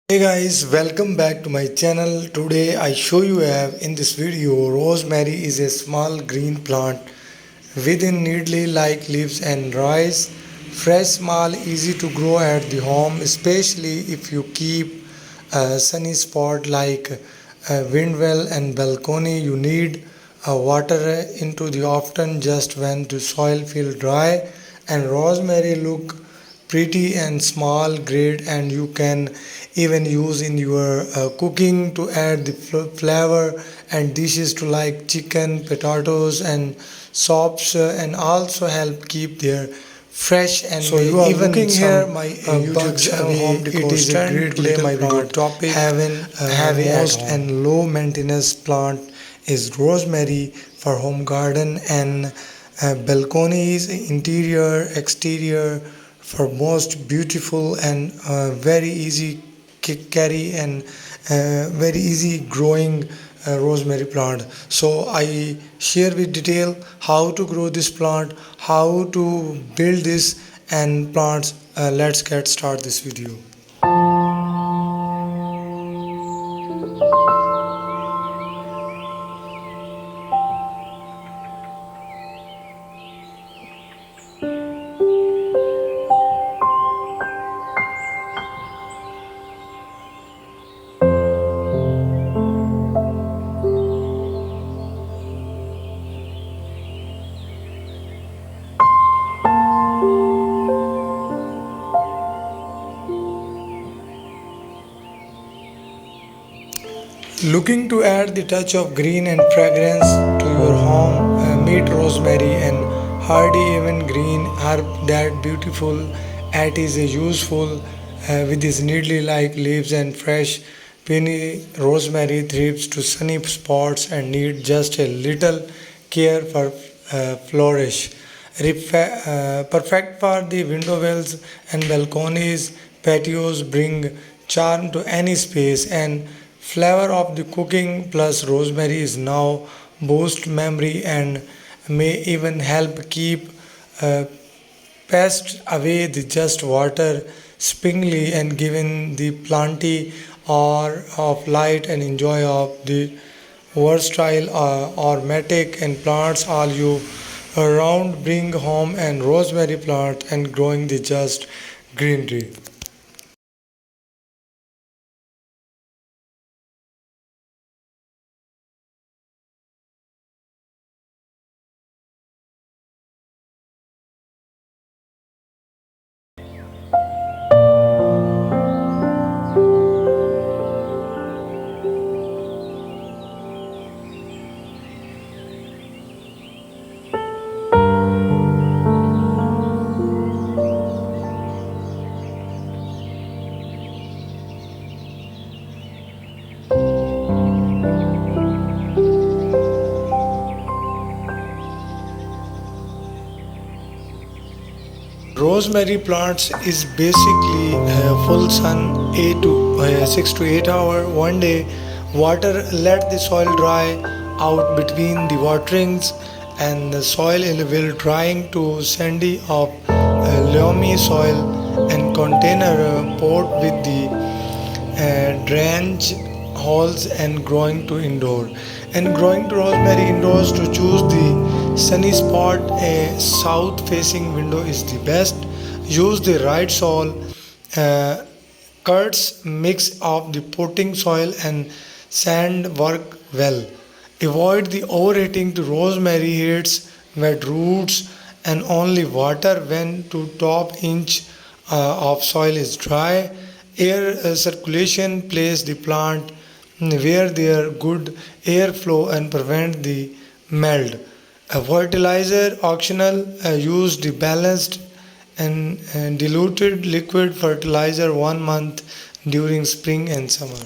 Hey guys, welcome back to my channel. Today I show you have in this video rosemary is a small green plant within needly like leaves and rice. Fresh, small, easy to grow at the home, especially if you keep a sunny spot like a windwell and balcony. You need water into the often just when the soil feel dry, and rosemary look pretty and small grade, and you can even use in your cooking to add the flavor and dishes to like chicken, potatoes and sops, and also help keep their fresh. And so you are even looking here my bugs away. It is a great today my video topic having heavy most and low maintenance plant is rosemary for home garden and balconies, interior, exterior, for most beautiful and very easy carry and very easy growing rosemary plant. So I share with detail how to grow this plant, how to build this and plants. Let's get start this video. Looking to add the touch of green and fragrance to your home, meet rosemary and hardy even green herb that beautiful at is a useful with its needly like leaves and fresh peony. Rosemary thrives to sunny spots and need just a little care for flourish. Perfect for the window wells and balconies, patios bring charm to any space, and flavor of the cooking plus rosemary is now boost memory and may even help keep uh, pests away. The just water sparingly and given the plenty or of light and enjoy of the versatile aromatic and plants all you around. Bring home and rosemary plant and growing the just greenery. Rosemary plants is basically full sun 6 to 8 hour one day. Water let the soil dry out between the waterings, and the soil will drying to sandy of loamy soil and container pot with the drainage holes and growing to indoor, and growing to rosemary indoors to choose the sunny spot. A south facing window is the best. Use the right soil, uh, curds mix of the potting soil and sand work well. Avoid the overheating to rosemary hits wet roots, and only water when to top inch of soil is dry. Air circulation place the plant where there good airflow and prevent the melt. A fertilizer optional. Use the balanced and diluted liquid fertilizer 1 month during spring and summer.